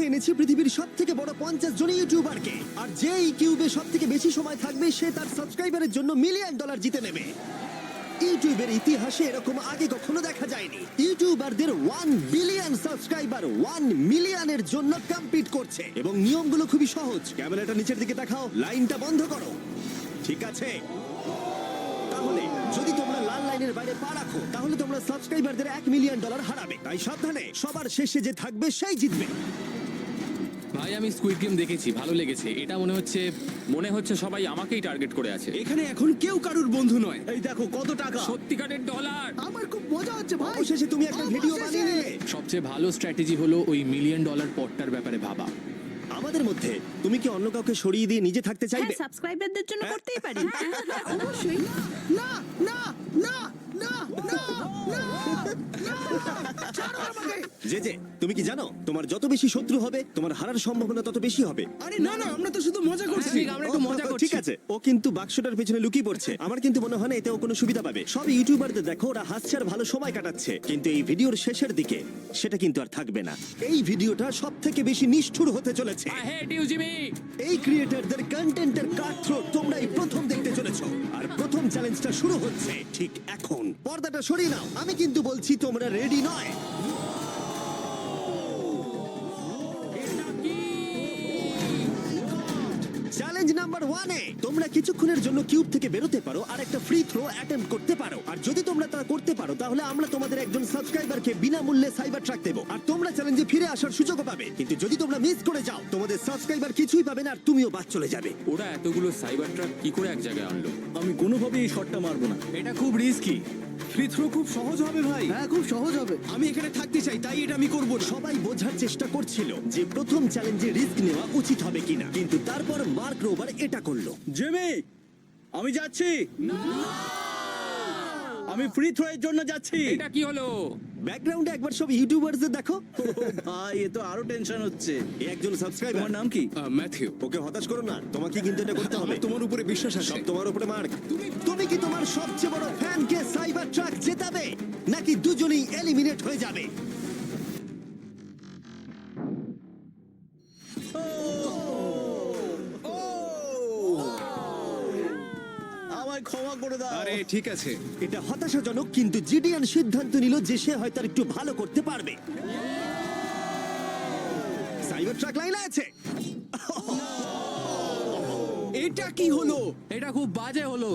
এনেছি পৃথিবীর সব থেকে বড় 50 জন ইউটিউবারকে, আর যে এই কিউবে সব থেকে বেশি সময় থাকবে সে তার সাবস্ক্রাইবারের জন্য $1 মিলিয়ন জিতে নেবে। ইউটিউবের ইতিহাসে এরকম আগে কখনো দেখা যায়নি। ইউটিউবারদের 1 বিলিয়ন সাবস্ক্রাইবার 1 মিলিয়নের জন্য কম্পিট করছে, এবং নিয়মগুলো খুবই সহজ। ক্যামেরাটা নিচের দিকে দেখাও, লাইনটা বন্ধ করো। ঠিক আছে, তাহলে যদি তোমরা লাল লাইনের বাইরে পা রাখো তাহলে তোমরা সাবস্ক্রাইবারদের $1 মিলিয়ন হারাবে। তাই সাবধানে, সবার শেষে যে থাকবে সেই জিতবে। ভাই আমি স্কুইড গেম দেখেছি, ভালো লেগেছে। এটা মনে হচ্ছে সবাই আমাকেই টার্গেট করে আছে। এখানে এখন কেউ কারুর বন্ধু নয়। এই দেখো কত টাকা। সত্যিকারের ডলার। আমার খুব মজা হচ্ছে ভাই। অবশেষে তুমি একটা ভিডিও বানিয়ে নিলে। সবচেয়ে ভালো স্ট্র্যাটেজি হলো ওই $1 মিলিয়ন পটটার ব্যাপারে ভাবা। আমাদের মধ্যে তুমি কি অন্য কাউকে সরিয়ে দিয়ে নিজে থাকতে চাইবে? হ্যাঁ, সাবস্ক্রাইবারদের জন্য করতেই পারি। অবশ্যই। না না না না না না না, ছাড়ো আমাকে। যে তুমি কি জানো তোমার যত বেশি শত্রু হবে তোমার হারার সম্ভাবনা তত বেশি হবে। আরে না না, আমরা তো শুধু মজা করছি। ঠিক, আমরা একটু মজা করছি। ঠিক আছে, ও কিন্তু বাক্সটার পেছনে লুকিয়ে পড়ছে। আমার কিন্তু মনে হয় না এতে ও কোনো সুবিধা পাবে। সব ইউটিউবারদের দেখো ওরা হাসছে আর ভালো সময় কাটাচ্ছে, কিন্তু এই ভিডিওর শেষের দিকে সেটা কিন্তু আর থাকবে না। এই ভিডিওটা সব থেকে বেশি নিষ্ঠুর হতে চলেছে। I hate you Jimmy. এই ক্রিয়েটরদের কন্টেন্টের কাটথ্রোট তোমরাই প্রথম দেখতে চলেছো, আর প্রথম চ্যালেঞ্জটা শুরু হচ্ছে ঠিক এখন। পর্দাটা সরিয়ে নাও, আমি কিন্তু বলছি তোমরা রেডি নয়। চ্যালেঞ্জ নাম্বার 1 এ তোমরা কিছুক্ষণের জন্য কিউব থেকে বেরোতে পারো আর একটা ফ্রি থ্রো অ্যাটেম্প্ট করতে পারো। আর যদি তোমরা তা করতে পারো তাহলে আমরা তোমাদের একজন সাবস্ক্রাইবারকে বিনামূল্যে সাইবার ট্রাক দেবো, আর তোমরা চ্যালেঞ্জে ফিরে আসার সুযোগও পাবে। কিন্তু যদি তোমরা মিস করে যাও তোমাদের সাবস্ক্রাইবার কিছুই পাবে না আর তুমিও বাদ চলে যাবে। ওরা এতগুলো সাইবার ট্রাক কি করে এক জায়গায় আনলো? আমি কোনোভাবেই এই শটটা মারবো না। এটা খুব রিস্কি। ফ্রি থ্রো খুব সহজ হবে ভাই। হ্যাঁ, খুব সহজ হবে। আমি এখানে থাকতে চাই, তাই এটা আমি করব না। সবাই বোঝার চেষ্টা করছিল যে প্রথম চ্যালেঞ্জে রিস্ক নেওয়া উচিত হবে কিনা, কিন্তু তারপর মার্ক রোবার এটা করলো। জিমি, আমি যাচ্ছি। আমি ফ্রি থ্রো এর জন্য যাচ্ছি। এটা কি হলো? ব্যাকগ্রাউন্ডে একবার সব ইউটিউবারদের দেখো। ভাই এ তো আরো টেনশন হচ্ছে। এ একজন সাবস্ক্রাইবার। তোমার নাম কি? ম্যাথিউ। ওকে হতাশ করো না, তোমাকে কিন্তু এটা করতে হবে। আমার তোমার উপরে বিশ্বাস আছে। সব তোমার উপরে মার্ক। তুমি কি তোমার সবচেয়ে বড় ফ্যানকে সাইবার ট্রাক জেতাবে, নাকি দুজনেই এলিমিনেট হয়ে যাবে? আমায় ক্ষমা করে দাও। আরে ঠিক আছে। এটা হতাশাজনক, কিন্তু জিডিয়ান সিদ্ধান্ত নিল যে সে হয়তো আর একটু ভালো করতে পারবে। সাইবার ট্রাক লাইনে আছে। এটা কি হলো? এটা খুব বাজে হলো।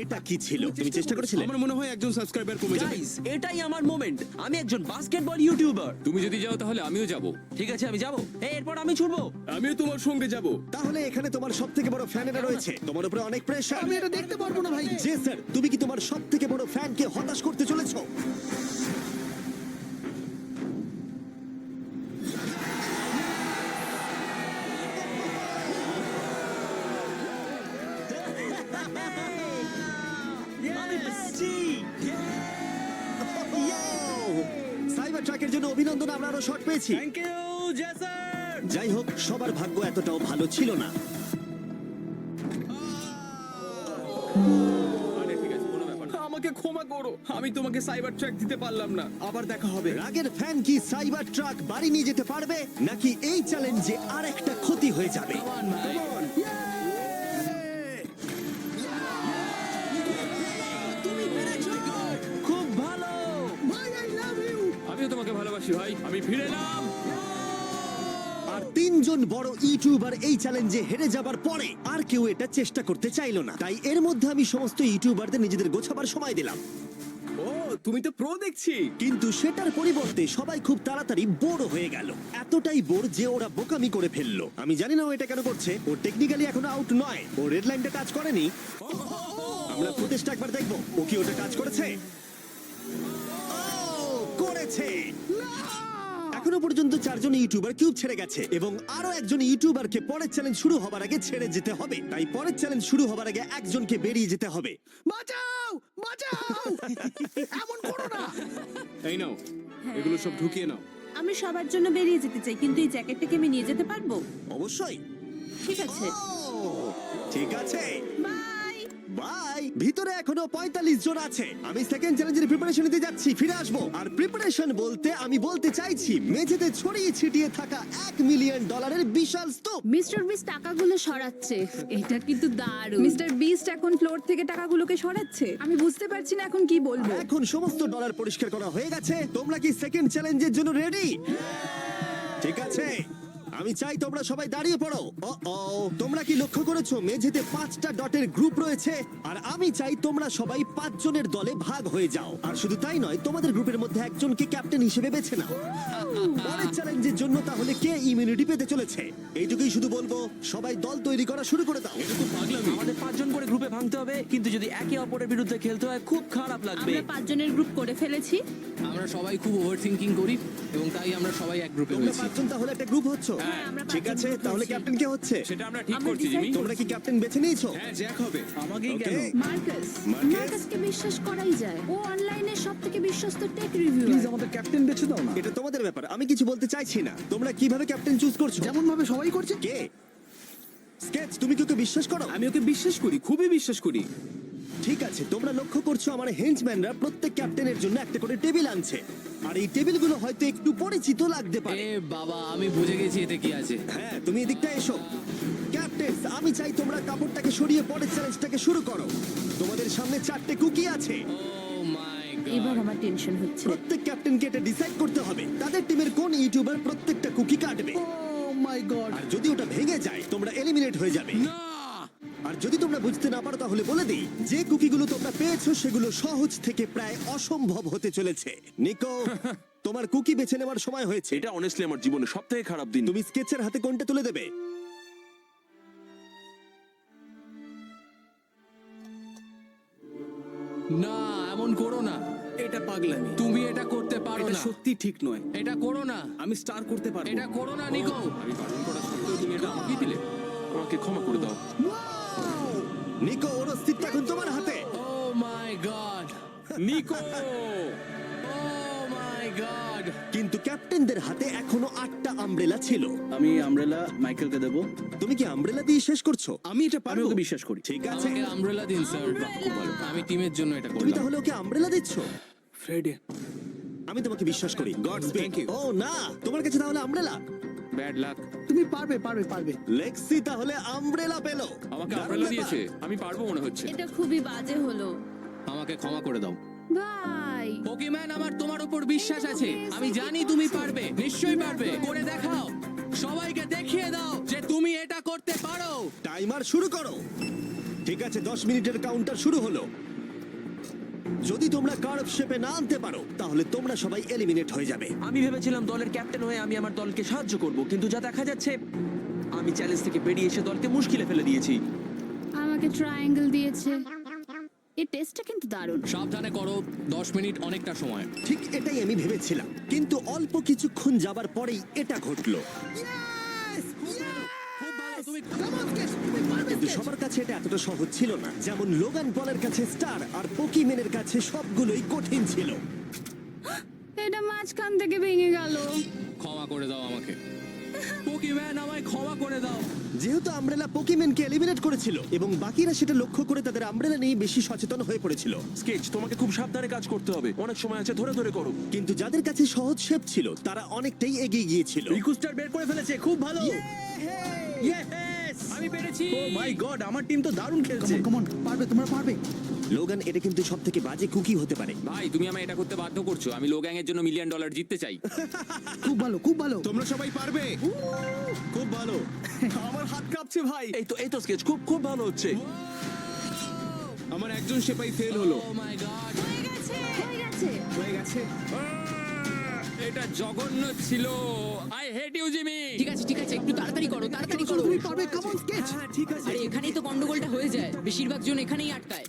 এটা কি ছিল? তুমি চেষ্টা করেছিলে? আমার মনে হয় একজন সাবস্ক্রাইবার কমে যাবে। গাইস, এটাই আমার মোমেন্ট। আমি একজন বাস্কেটবল ইউটিউবার। তুমি যদি যাও তাহলে আমিও যাব। ঠিক আছে, আমি যাব। এরপর আমি ছুটবো। আমিও তোমার সঙ্গে যাব। তাহলে এখানে তোমার সব থেকে বড় ফ্যানেরা রয়েছে, তোমার উপরে অনেক প্রেশার। আমি এটা দেখতে পারবো না ভাই। জি স্যার, তুমি কি তোমার সব থেকে বড় ফ্যানকে হতাশ করতে চলেছো? সাইবার ট্রাকের জন্য অভিনন্দন, আমরা আরো শট পেয়েছি। Thank you Jason. যাই হোক, সবার ভাগ্য এতটাও ভালো ছিল না। আরে ঠিক আছে, কোনো ব্যাপার না। আমাকে ক্ষমা করো, আমি তোমাকে সাইবার ট্র্যাক দিতে পারলাম না। আবার দেখা হবে। রাগের ফ্যান কি সাইবার ট্রাক বাড়ি নিয়ে যেতে পারবে, নাকি এই চ্যালেঞ্জে আর একটা ক্ষতি হয়ে যাবে? খুব ভালো। ভাই, I love you. আমিও তোমাকে ভালোবাসি ভাই। আমি ফিরে এলাম। আর 3 জন বড় ইউটিউবার এই চ্যালেঞ্জে হেরে যাবার পরে আর কেউ এটা চেষ্টা করতে চাইলো না। তাই এর মধ্যে আমি সমস্ত ইউটিউবারদের নিজেদের গোছাবার সময় দিলাম। ও, তুমি তো প্রো দেখছি। কিন্তু সেটার পরিবর্তে সবাই খুব তাড়াতাড়ি বোর হয়ে গেল। এতটাই বোর যে ওরা বোকামি করে ফেললো। আমি জানি না ও এটা কেন করছে। ও টেকনিক্যালি এখনো আউট নয়, ও রেড লাইনটা টাচ করেনি। আমরা ফুটেজটা একবার দেখবো, ও কি ওটা টাচ করেছে? ও করেছে। এখনো পর্যন্ত 4 জন ইউটিউবার কিউব ছেড়ে গেছে, এবং আরো একজন ইউটিউবারকে পরের চ্যালেঞ্জ শুরু হবার আগে ছেড়ে যেতে হবে। তাই পরের চ্যালেঞ্জ শুরু হবার আগে একজনকে বেরিয়ে যেতে হবে। বাঁচাও, বাঁচাও। এমন করো না। এই নাও, এগুলো সব ঢুকিয়ে নাও। আমি সবার জন্য বেরিয়ে যেতে চাই, কিন্তু এই জ্যাকেটটাকে আমি নিয়ে যেতে পারবো? অবশ্যই। ঠিক আছে, ও, ঠিক আছে। বাই। বাই। ভিতরে এখনো 45 জন আছে। আমি সেকেন্ড চ্যালেঞ্জের প্রিপারেশন নিতে যাচ্ছি, ফিরে আসবো। আর প্রিপারেশন বলতে আমি বলতে চাইছি মেঝেতে ছড়িয়ে ছিটিয়ে থাকা $1 মিলিয়ন বিশাল স্তূপ। মিস্টার বিস টাকাগুলো সরাচ্ছে, এটা কিন্তু দারুণ। মিস্টার বিস্ট এখন ফ্লোর থেকে টাকাগুলোকে সরাচ্ছে। আমি বুঝতে পারছি না এখন কি বলবো। এখন সমস্ত ডলার পরিষ্কার করা হয়ে গেছে। তোমরা কি সেকেন্ড চ্যালেঞ্জের জন্য রেডি? ঠিক আছে, আমি চাই তোমরা সবাই দাঁড়িয়ে পড়ো। তোমরা কি লক্ষ্য করেছো মেঝেতে 5টা ডটের গ্রুপ রয়েছে? আর আমি চাই তোমরা সবাই 5 জনের দলে ভাগ হয়ে যাও। আর শুধু তাই নয়, তোমাদের গ্রুপের মধ্যে একজনকে ক্যাপ্টেন হিসেবে বেছে নাও। পরের চ্যালেঞ্জের জন্য তাহলে কে ইমিউনিটি পেতে চলেছে? এইটুকুই শুধু বলবো, সবাই দল তৈরি করা শুরু করে দাও। আমাদের 5 জন করে গ্রুপে ভাঙতে হবে, কিন্তু যদি একে অপরের বিরুদ্ধে খেলতে হয় খুব খারাপ লাগবে। আমরা 5 জনের গ্রুপ করে ফেলেছি। আমরা সবাই খুব ওভার থিঙ্কিং করি এবং তাই আমরা সবাই এক গ্রুপে তোমরা হয়েছি। 5 জন তাহলে একটা গ্রুপ হচ্ছ। হ্যাঁ, আমরা ঠিক 5 জন আছে, group তাহলে হয়েছি। ক্যাপ্টেন কে হচ্ছে? সেটা আমরা ঠিক আমরা করছি decide জিমি। তোমরা কি ক্যাপ্টেন বেছে নিয়েছো? হ্যাঁ জ্যাক হবে। আমাকেই Okay. কেন? মার্কাস। মার্কাসকে বিশ্বাস করাই যায়, ও অনলাইনে সবথেকে বিশ্বস্ত টেক রিভিউয়ার। প্লিজ আমাদের ক্যাপ্টেন বেছে দাও না। এটা তোমাদের ব্যাপার, আমি কিছু বলতে চাইছি না। তোমরা কিভাবে ক্যাপ্টেন চুজ করছো? যেমন ভাবে সবাই করছে। কে? স্কেচ, তুমি কি ওকে বিশ্বাস করো? আমি ওকে বিশ্বাস করি, খুবই বিশ্বাস করি। ঠিক আছে, তোমরা লক্ষ্য করছো আমার হেঞ্চম্যানরা প্রত্যেক ক্যাপ্টেনের জন্য একটা করে টেবিল আনছে। আর এই টেবিলগুলো হয়তো একটু পরিচিত লাগতে পারে। এ বাবা, আমি বুঝে গেছি এতে কি আছে। হ্যাঁ, তুমি এদিকটা এসো। ক্যাপ্টেন্স, আমি চাই তোমরা কাপড়টাকে সরিয়ে পরের চ্যালেঞ্জটাকে শুরু করো। তোমাদের সামনে 4টে কুকি আছে। ও মাই এবার গড। আমার টেনশন হচ্ছে। প্রত্যেক ক্যাপ্টেনকে এটা ডিসাইড করতে হবে তাদের টিমের কোন ইউটিউবার প্রত্যেকটা কুকি কাটবে। ও মাই গড। আর যদি ওটা ভেঙে যায় তোমরা এলিমিনেট হয়ে যাবে। না! আর যদি তোমরা বুঝতে না পারো তাহলে বলে দিই, যে কুকিগুলো তোমরা পেয়েছো সেগুলো সহজ থেকে প্রায় অসম্ভব হতে চলেছে। নিকো, তোমার কুকি বেছে নেওয়ার সময় হয়েছে। এটা অনেস্টলি আমার জীবনে সবথেকে খারাপ দিন। তুমি স্কেচের হাতে কোনটা তুলে দেবে? না, এমন করো না। এটা পাগলামি। তুমি এটা করতে পারো এটা না। সত্যি ঠিক নয়। এটা করো না। আমি স্টার করতে পারবো। এটা করো না নিকো। আমি বারণ করা সত্ত্বেও তুমি এটা আমাকেই দিলে। আমাকে ক্ষমা করে দাও। নিকো, ওর অস্তিত্ব এখন তোমার হাতে। ও my god. Nicco! O my god. কিন্তু ক্যাপ্টেনদের হাতে এখনো 8টা আমব্রেলা ছিল। আমি আমব্রেলা মাইকেলকে দেব। তুমি কি আমব্রেলা দিয়ে শেষ করছো? আমি এটা আমি পারবো। ওকে বিশ্বাস করি। ঠিক আছে, আমাকে আমব্রেলা দিন স্যার। আমি টিমের জন্য এটা তুমি করলাম। তাহলে ওকে আমব্রেলা দিচ্ছ? ফ্রেডে, আমি তোমাকে বিশ্বাস করি। God speak. Thank you. ও না, তোমার কাছে তাহলে আমব্রেলা। Bad luck. তুমি পারবে পারবে পারবে। লেক্সি তাহলে আমব্রেলা পেলো। আমাকে দারুণ আমব্রেলা ব্যাপার। দিয়েছে। আমি পারবো মনে হচ্ছে। এটা খুবই বাজে হলো। আমাকে ক্ষমা করে দাও। ভাই, পোকিম্যান, আমার তোমার উপর বিশ্বাস আছে। আমি জানি তুমি পারবে, নিশ্চয়ই পারবে। করে দেখাও, সবাইকে দেখিয়ে দাও যে তুমি এটা করতে পারো। টাইমার শুরু করো। ঠিক আছে, 10 মিনিটের কাউন্টার শুরু হলো। যদি তোমরা কার্ভ শেপে না আনতে পারো তাহলে তোমরা সবাই এলিমিনেট হয়ে যাবে। আমি ভেবেছিলাম দলের ক্যাপ্টেন হয়ে আমি আমার দলকে সাহায্য করব, কিন্তু যা দেখা যাচ্ছে আমি চ্যালেঞ্জ থেকে বেরিয়ে এসে দলকে মুশকিলে ফেলে দিয়েছি। আমাকে ট্রায়াঙ্গেল দিয়েছে। এই টেস্টটা কিন্তু দারুণ। সাবধানে করো, 10 মিনিট অনেকটা সময়। ঠিক এটাই আমি ভেবেছিলাম, কিন্তু অল্প কিছুক্ষণ যাবার পরেই এটা ঘটলো। খুব ভালো, তুমি কিন্তু সবার কাছে এটা এতটা সহজ ছিল না। যেমন লোগান পলের কাছে স্টার আর পোকিম্যানের কাছে সবগুলোই কঠিন ছিল। এটা মাঝখান থেকে ভেঙে গেল। ক্ষমা করে দাও আমাকে। পোকিম্যান, আমায় ক্ষমা করে দাও। যেহেতু আমব্রেলা পোকিম্যানকে এলিমিনেট করেছিল এবং বাকিরা সেটা লক্ষ্য করে তাদের আমব্রেলা নিয়ে বেশি সচেতন হয়ে পড়েছিল। স্কেচ, তোমাকে খুব সাবধানে কাজ করতে হবে। অনেক সময় আছে, ধরে ধরে করো। কিন্তু যাদের কাছে সহজ শেপ ছিল তারা অনেকটাই এগিয়ে গিয়েছিল। রিকুস্টার বের করে ফেলেছে, খুব ভালো। আমি পেরেছি। ও মাই গড, আমার টিম তো দারুণ খেলছে। কমন কমন, পারবে, তোমরা পারবে। লোগান, এটা কিন্তু সব থেকে বাজে কুকি হতে পারে। ভাই, তুমি আমায় এটা করতে বাধ্য করছো। আমি লো গ্যাং এর জন্য $1 মিলিয়ন জিততে চাই। খুব ভালো খুব ভালো। তোমরা সবাই পারবে। খুব ভালো। আমার হাত কাঁপছে ভাই। এই তো স্কেচ, খুব খুব ভালো হচ্ছে। আমার একজন সেপাই ফেল হলো। Oh my god. হয়ে গেছে, হয়ে গেছে। হয়ে গেছে। এটা জঘন্য ছিল। I hate you Jimmy. ঠিক আছে ঠিক আছে, একটু তাড়াতাড়ি করো, তাড়াতাড়ি করো। তুমি পারবে, কমন স্কেচ। হ্যাঁ ঠিক আছে। আরে এখানেই তো গন্ডগোলটা হয়ে যায়, বেশিরভাগ জন এখানেই আটকায়।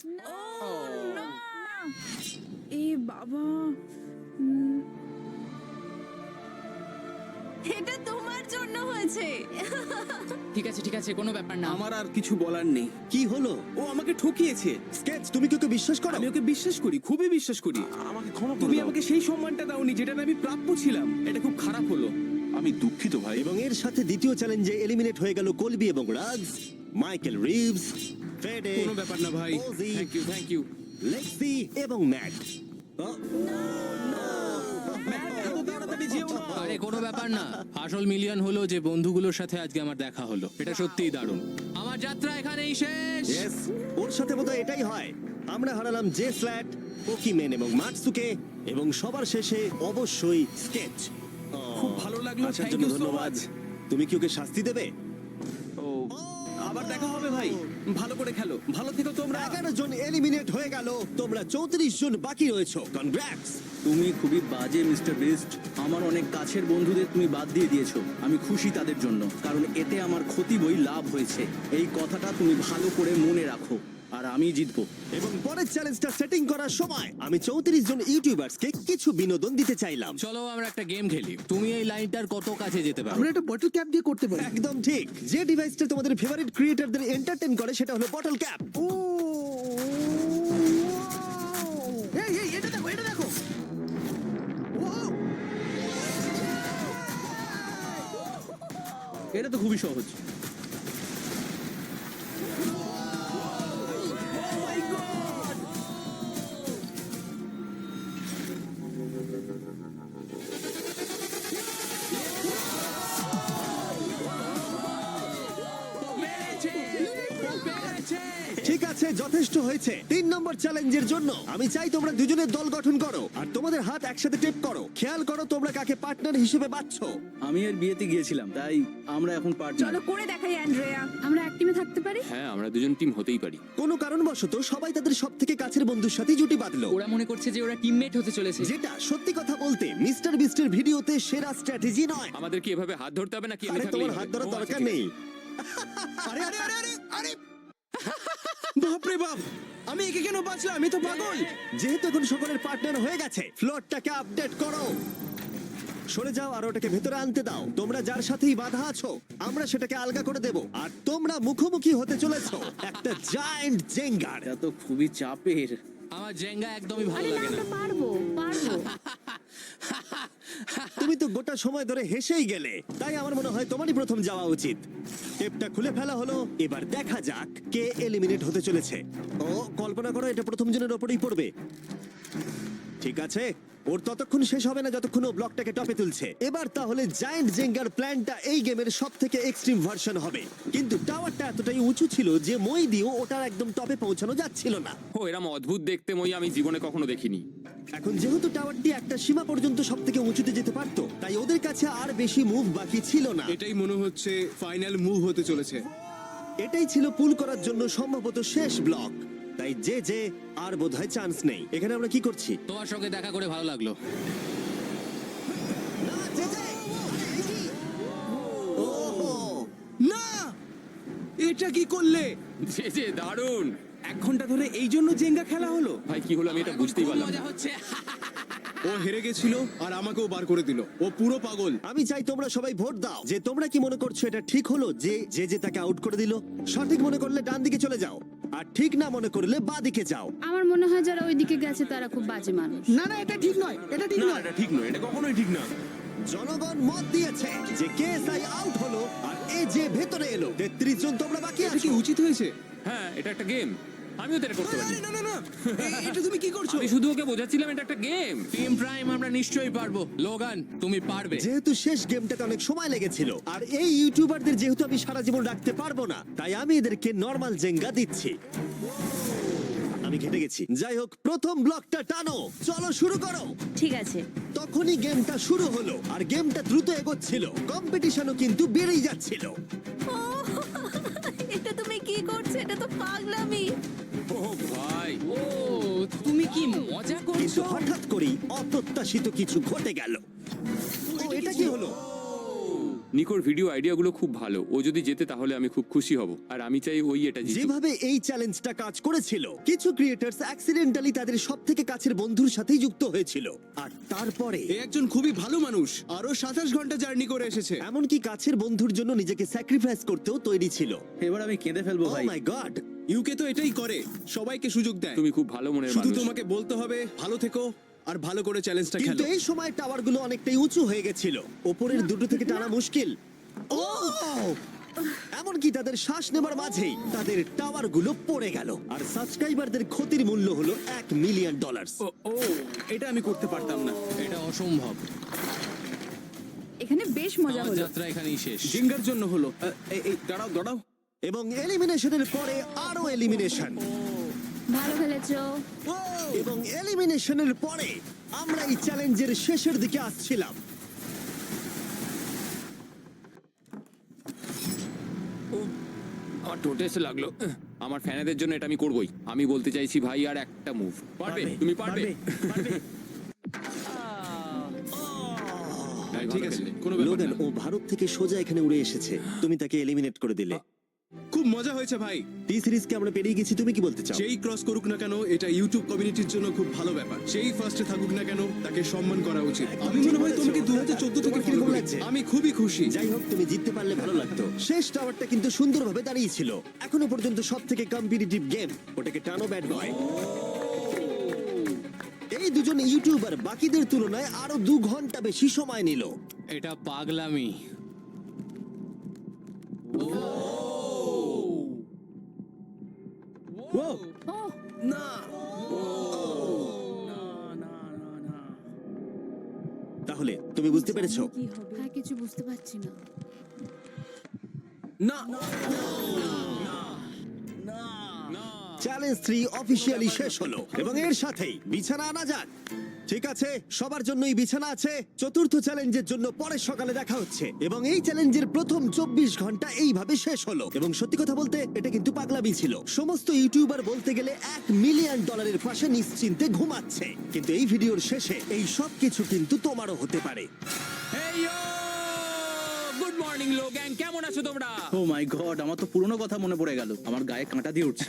এ বাবা, এটা তোমার জন্য হয়েছে। ঠিক আছে, কোনো ব্যাপার না। আমার আর কিছু বলার নেই। কি হলো? ও আমাকে ঠকিয়েছে। স্কেচ, তুমি কি ওকে বিশ্বাস করো? আমি ওকে বিশ্বাস করি, খুবই বিশ্বাস করি। আমাকে ক্ষমা করে তুমি দাও। আমাকে সেই সম্মানটা দাওনি যেটা আমি প্রাপ্য ছিলাম। এটা খুব খারাপ হলো। আমি দুঃখিত ভাই। এবং এর সাথে দ্বিতীয় চ্যালেঞ্জে এলিমিনেট হয়ে গেল কলবি এবং রাজ, মাইকেল রিভস, ফেডে, কোনো ব্যাপার না ভাই। ওজি, থ্যাংক ইউ লেক্সি এবং ম্যাট। আরে কোনো ব্যাপার না, আসল মিলিয়ন হলো যে বন্ধুগুলোর সাথে আজকে আমার দেখা হলো। এটা সত্যিই দারুণ। আমার যাত্রা এখানেই শেষ। ইয়েস, ওর সাথে বোধহয় এটাই হয়। আমরা হারালাম জে ফ্ল্যাট, পোকিমেন এবং মাটসুকে, এবং সবার শেষে অবশ্যই স্কেচ। খুব ভালো লাগলো, আসার থ্যাংক জন্য ইউ সো ধন্যবাদ। মাচ। তুমি কি ওকে শাস্তি দেবে? আবার দেখা হবে ভাই, ভালো করে খেলো, ভালো থেকো তোমরা। 11 জন এলিমিনেট হয়ে গেল, তোমরা 34 জন বাকি রয়েছো। কনগ্রাটস। তুমি খুবই বাজে মিস্টার বিস্ট। আমার অনেক কাছের বন্ধুদের তুমি বাদ দিয়ে দিয়েছো। আমি খুশি তাদের জন্য, কারণ এতে আমার ক্ষতি বই লাভ হয়েছে। এই কথাটা তুমি ভালো করে মনে রাখো, আর আমি জিতবো। এবং পরের চ্যালেঞ্জটা সেটিং করার সময় আমি 34 জন ইউটিউবার্সকে কিছু বিনোদন দিতে চাইলাম। চলো আমরা একটা গেম খেলি। তুমি এই লাইনটার কত কাছে যেতে পারো? আমরা একটা বটল ক্যাপ দিয়ে করতে পারি। একদম ঠিক। যে ডিভাইসটা তোমাদের ফেভারিট ক্রিয়েটরদের এন্টারটেইন করে সেটা হলো বটল ক্যাপ। ও এই এই এটা দেখো, এটা দেখো। ও এটা তো খুবই সহজ। ঠিক আছে, যথেষ্ট হয়েছে। 3 নম্বর চ্যালেঞ্জের জন্য আমি চাই তোমরা দুজনের দল গঠন করো আর তোমাদের হাত একসাথে টেপ করো। খেয়াল করো তোমরা কাকে পার্টনার হিসেবে বাছছো। আমি এর বিয়েতে গিয়েছিলাম, তাই আমরা এখন পার্টনার। চলো করে দেখাই অ্যান্ড্রেয়া। আমরা এক টিমে থাকতে পারি? হ্যাঁ আমরা দুজন টিম হতেই পারি। কোনো কারণবশত সবাই তাদের সবথেকে কাছের বন্ধুর সাথে জুটি বাঁধলো, ওরা মনে করছে যে ওরা টিমমেট হতে চলেছে। যেটা সত্যি কথা বলতে মিস্টার বিস্টের ভিডিওতে সেরা স্ট্র্যাটেজি নয়। আমাদের কি এভাবে হাত ধরতে হবে নাকি? আরে তোমার হাত ধরার দরকার নেই। আরে আরে আরে আরে আরে বাপরে বাপ, আমি একে কেন বাঁচলাম? আমি তো পাগল। যেহেতু এখন সকলের পার্টনার হয়ে গেছে, ফ্লোরটাকে আপডেট করো। সরে যাও আর ওটাকে ভেতরে আনতে দাও। তোমরা যার সাথেই বাধা আছো আমরা সেটাকে আলগা করে দেব, আর তোমরা মুখোমুখি হতে চলেছো একটা জায়ান্ট জেঙ্গার। এটা তো খুবই চাপের। আমার জেঙ্গা একদমই ভালো আরে না, লাগে না। আমরা পারবো পারবো। তুমি তো গোটা সময় ধরে হেসেই গেলে, তাই আমার মনে হয় তোমারই প্রথম যাওয়া উচিত। টেপটা খুলে ফেলা হলো, এবার দেখা যাক কে এলিমিনেট হতে চলেছে। ও কল্পনা করো এটা প্রথম জনের ওপরেই পড়বে। ঠিক আছে, ওর ততক্ষণ শেষ হবে না যতক্ষণ ও ব্লকটাকে টপে তুলছে। এবার তাহলে জায়ান্ট জেঙ্গার প্ল্যানটা এই গেমের সবথেকে এক্সট্রিম ভার্সন হবে, কিন্তু টাওয়ারটা এতটাই উঁচু ছিল যে মই দিয়েও ওটার একদম টপে পৌঁছানো যাচ্ছিল না। ও এরম অদ্ভুত দেখতে মই আমি জীবনে কখনো দেখিনি। এখন যেহেতু টাওয়ারটি একটা সীমা পর্যন্ত সবথেকে উঁচুতে যেতে পারতো, তাই ওদের কাছে আর বেশি মুভ বাকি ছিল না। এটাই মনে হচ্ছে ফাইনাল মুভ হতে চলেছে। এটাই ছিল পুল করার জন্য সম্ভবত শেষ ব্লক, তাই যে আর বোধহয় চান্স নেই। এখানে আমরা কি করছি? তোমার সঙ্গে দেখা করে ভালো লাগলো। না, জে। ওহো, না, এটা কি করলে? যে দারুণ। 1 ঘন্টা ধরে এই জন্য জেঙ্গা খেলা হলো। ভাই কি হলো আমি এটা বুঝতেই খুব পারলাম মজা না। হচ্ছে। ও হেরে গেছিল আর আমাকেও বার করে দিল। ও পুরো পাগল। আমি চাই তোমরা সবাই ভোট দাও যে তোমরা কি মনে করছো এটা ঠিক হলো যে তাকে আউট করে দিল। সঠিক মনে করলে ডান দিকে চলে যাও, আর ঠিক না মনে করলে বাঁ দিকে যাও। আমার মনে হয় যারা ওইদিকে গেছে তারা খুব বাজে মানুষ। না না, এটা ঠিক নয়, এটা ঠিক না, নয়। এটা ঠিক নয়, এটা কখনোই ঠিক না। জনগণ মত দিয়েছে যে কেএসআই আউট হলো আর এ যে ভেতরে এলো। 33 জন তোমরা বাকি এটা কি আছো। উচিত হয়েছে? হ্যাঁ এটা একটা গেম, আমিও তো এটা করতে পারি। না না না, এটা তুমি কি করছো? আমি শুধু ওকে বোঝাচ্ছিলাম এটা একটা গেম। টিম প্রাইম আমরা নিশ্চয়ই পারবো। লোগান তুমি পারবে। যেহেতু শেষ গেমটাতে অনেক সময় লেগেছিল আর এই ইউটিউবারদের যেহেতু আমি সারা জীবন রাখতে পারবো না, তাই আমি এদেরকে নরমাল জেঙ্গা দিচ্ছি। আমি ঘেটে গেছি। যাই হোক, প্রথম ব্লকটা টানো, চলো শুরু করো। ঠিক আছে। তখনই গেমটা শুরু হলো আর গেমটা দ্রুত এগোচ্ছিল, কম্পিটিশনও কিন্তু বেড়েই যাচ্ছিল। এটা তুমি কি করছো? এটা তো পাগলামি। ও ভাই, ও তুমি কি মজা কিন্তু করছো? হঠাৎ করেই অপ্রত্যাশিত কিছু ঘটে গেল। ও এটা কি হলো? নিকোর ভিডিও আইডিয়াগুলো খুব ভালো। ও যদি জেতে তাহলে আমি খুব খুশি হব, আর আমি চাই ওই এটা জিতুক। যেভাবে এই চ্যালেঞ্জটা কাজ করেছিল, কিছু ক্রিয়েটার্স অ্যাক্সিডেন্টালি তাদের সবথেকে কাছের বন্ধুর সাথেই যুক্ত হয়েছিল, আর তারপরে এ একজন খুবই ভালো মানুষ, আরো 27 ঘন্টা জার্নি করে এসেছে। এমনকি কাছের বন্ধুর জন্য নিজেকে স্যাক্রিফাইস করতেও তৈরি ছিল। এবার আমি কেঁদে ফেলবো ও ভাই। মাই গড। ইউকে তো এটাই করে, সবাইকে সুযোগ দেয়। তুমি খুব ভালো মনের শুধু মানুষ। তোমাকে বলতে হবে ভালো থেকো আর ভালো করে চ্যালেঞ্জটা কিন্তু খেলো। এই সময় টাওয়ারগুলো অনেকটাই উঁচু হয়ে গেছিল, ওপরের দুটো থেকে টানা মুশকিল। ও এমনকি তাদের শ্বাস নেবার মাঝেই তাদের টাওয়ার গুলো পড়ে গেল, আর সাবস্ক্রাইবারদের ক্ষতির মূল্য হলো $1 মিলিয়ন। ও এটা আমি করতে পারতাম না। এটা অসম্ভব। এখানে বেশ মজা আমার হলো। যাত্রা এখানেই শেষ। জিঙ্গার জন্য হলো। এই দাঁড়াও দাঁড়াও। এবং এলিমিনেশনের পরে আরো এলিমিনেশন, ভালো খেলেছো। এবং এলিমিনেশনের পরে আমরা এই চ্যালেঞ্জের শেষের দিকে আসছিলাম। আমার টোটে এসে লাগলো। আমার ফ্যানেদের জন্য এটা আমি করবোই। আমি বলতে চাইছি ভাই, আর একটা মুভ পারবে, তুমি পারবে। ভাই, ঠিক ভালো আছে, খেললে। কোনো ব্যাপার লোগান, না। ও ভারত থেকে সোজা এখানে উড়ে এসেছে, তুমি তাকে এলিমিনেট করে দিলে। খুব মজা হয়েছে ভাই। টি সিরিজকে আমরা পেরিয়ে গেছি, তুমি কি বলতে চাও? যেই ক্রস করুক না কেন, এটা ইউটিউব কমিউনিটির জন্য খুব ভালো ব্যাপার। যেই ফার্স্টে থাকুক না কেন, তাকে সম্মান করা উচিত। আমি মনে হয় তোমাকে 2014 থেকে তোমার ফলো কিরকম করি। লাগছে? আমি খুবই খুশি। যাই হোক, তুমি জিততে পারলে ভালো লাগতো। শেষ টাওয়ারটা কিন্তু সুন্দরভাবে দাঁড়িয়ে ছিল। এখনো পর্যন্ত সব থেকে কম্পিটিটিভ গেম, ওটাকে টানো ব্যাড বয়। এই দুজন ইউটিউবার বাকিদের তুলনায় আরো 2 ঘন্টা বেশি সময় নিল। এটা পাগলামি। ও তাহলে তুমি বুঝতে পেরেছো? কি হবে? হ্যাঁ, কিছু বুঝতে পারছি না। না চ্যালেঞ্জ 3 অফিসিয়ালি শেষ হলো, এবং এর সাথেই বিছানা আনা যাক। ঠিক আছে, সবার জন্যই বিছানা আছে। চতুর্থ চ্যালেঞ্জের জন্য পরের সকালে দেখা হচ্ছে, এবং এই চ্যালেঞ্জের প্রথম 24 ঘন্টা এইভাবে শেষ হলো। এবং সত্যি কথা বলতে, এটা কিন্তু পাগলামি ছিল। সমস্ত ইউটিউবার বলতে গেলে $1 মিলিয়ন পাশে নিশ্চিন্তে ঘুমাচ্ছে। কিন্তু এই ভিডিওর শেষে এই সব কিছু কিন্তু তোমারও হতে পারে। হেই ইয়ো! গুড মর্নিং লোগ্যাং, কেমন আছো তোমরা? ও মাই গড, আমার তো পুরনো কথা মনে পড়ে গেল। আমার গায়ে কাঁটা দিয়ে উঠছে।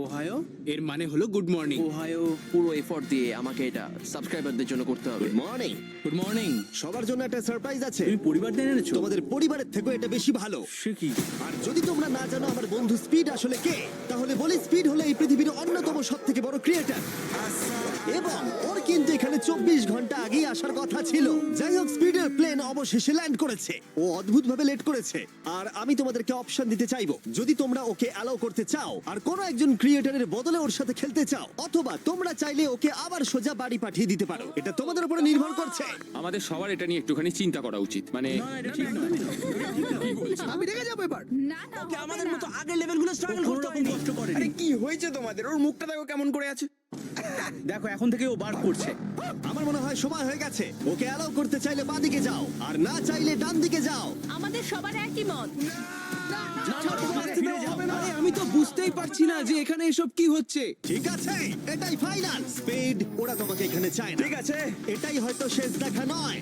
ওহাইও এর মানে হলো গুড মর্নিং। ওহাইও পুরো এফোর্ট দিয়ে আমাকে এটা সাবস্ক্রাইবারদের জন্য করতে হবে। Good morning. Good morning. সবার জন্য একটা সারপ্রাইজ আছে। তুমি পরিবার দিয়ে এনেছো? তোমাদের পরিবারের থেকেও এটা বেশি ভালো। সে কি? আর যদি তোমরা না জানো আমার বন্ধু স্পিড আসলে কে, তাহলে বলি স্পিড হলো এই পৃথিবীর অন্যতম সবথেকে বড় ক্রিয়েটর, এবং ওর কিন্তু এখানে 24 ঘন্টা আগেই আসার কথা ছিল। যাই হোক, স্পিডের প্লেন অবশেষে ল্যান্ড করেছে। ও অদ্ভুতভাবে লেট করেছে, আর আমি তোমাদেরকে অপশন দিতে চাইবো। যদি তোমরা ওকে অ্যালাউ করতে চাও আর কোনো একজন ক্রিয়েটরের বদলে ওর সাথে খেলতে চাও, অথবা তোমরা চাইলে ওকে আবার সোজা বাড়ি পাঠিয়ে দিতে পারো। এটা তোমাদের উপরে নির্ভর করছে। আমাদের সবার এটা নিয়ে একটুখানি চিন্তা করা উচিত। মানে আমি রেগে যাবো এবার। না না, ওকে হবে আমাদের না। মতো আগের লেভেলগুলো স্ট্রাগল কোনো করতে রকম হয়নি। কষ্ট করেনি। আরে কি হয়েছে তোমাদের? ওর মুখটা দেখো কেমন করে আছে। দেখো, এখন থেকে ও বার করছে। আমার মনে হয় সময় হয়ে গেছে। ওকে অ্যালাউ করতে চাইলে বাঁদিকে যাও, আর না চাইলে ডান দিকে যাও। আমাদের সবার একই মত। আরে আমি তো বুঝতেই পারছি না যে এখানে এসব কি হচ্ছে। ঠিক আছে, এটাই ফাইনাল। স্পিড, ওরা তোমাকে এখানে চায় না। ঠিক আছে, এটাই হয়তো শেষ দেখা নয়।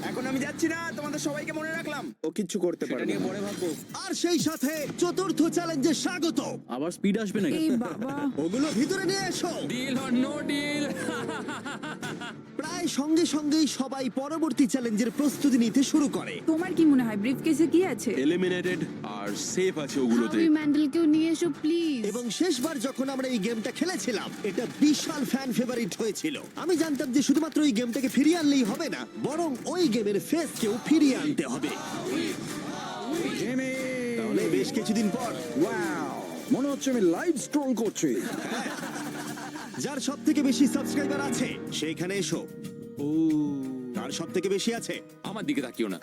এখন আমি যাচ্ছি না, তোমাদের সবাইকে মনে রাখলাম। ও কিচ্ছু করতে এটা পারে নিয়ে পরে ভাববো। আর সেই সাথে চতুর্থ চ্যালেঞ্জে স্বাগত। আবার স্পিড আসবে নাকি? এই বাবা, ওগুলো ভিতরে নিয়ে এসো। Deal or no deal? প্রায় সঙ্গে সঙ্গেই সবাই পরবর্তী চ্যালেঞ্জের প্রস্তুতি নিতে শুরু করে। তোমার কি মনে হয় ব্রিফকেসে কি আছে? এলিমিনেটেড আর সেফ আছে ওগুলোতে। হাবি ম্যান্ডেলকেও নিয়ে এসো প্লিজ। এবং শেষবার যখন আমরা এই গেমটা খেলেছিলাম, এটা বিশাল ফ্যান ফেভারিট হয়েছিল। আমি জানতাম যে শুধুমাত্র এই গেমটাকে ফিরিয়ে আনলেই হবে না, বরং ওই গেমের ফেসকেও ফিরিয়ে আনতে হবে। তাহলে বেশ কিছুদিন পর মনে হচ্ছে আমি লাইভ স্ক্রল করছি। যার সব থেকে বেশি সাবস্ক্রাইবার আছে সেখানে এসো। তার সব থেকে বেশি আছে আমার দিকে তাকিও না।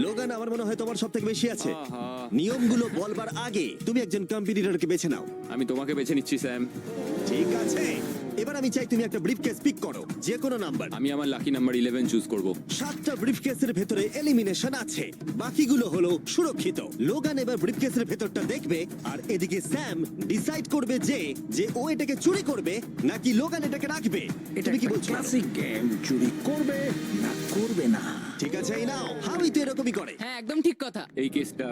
লোগান, আমার মনে হয় তোমার সব থেকে বেশি আছে। আহা। নিয়মগুলো বলবার আগে তুমি একজন কম্পিটিটরকে বেছে নাও। আমি তোমাকে বেছে নিচ্ছি স্যাম। ঠিক আছে, এবার আমি চাই তুমি একটা ব্রিফকেস পিক করো, যে কোনো নাম্বার। আমি আমার লাকি নাম্বার 11 চুজ করব। 7টা ব্রিফকেসের ভেতরে এলিমিনেশন আছে, বাকিগুলো হলো সুরক্ষিত। লোগান এবার ব্রিফকেসের ভেতরটা দেখবে, আর এদিকে স্যাম ডিসাইড করবে যে ও এটাকে চুরি করবে নাকি লোগান এটাকে রাখবে। তুমি কি বলছো? ক্লাসিক গেম, চুরি করবে না করবে না। ঠিক আছে, এই নাও। হাবি তো এরকমই করে। হ্যাঁ, একদম ঠিক কথা। এই কেসটা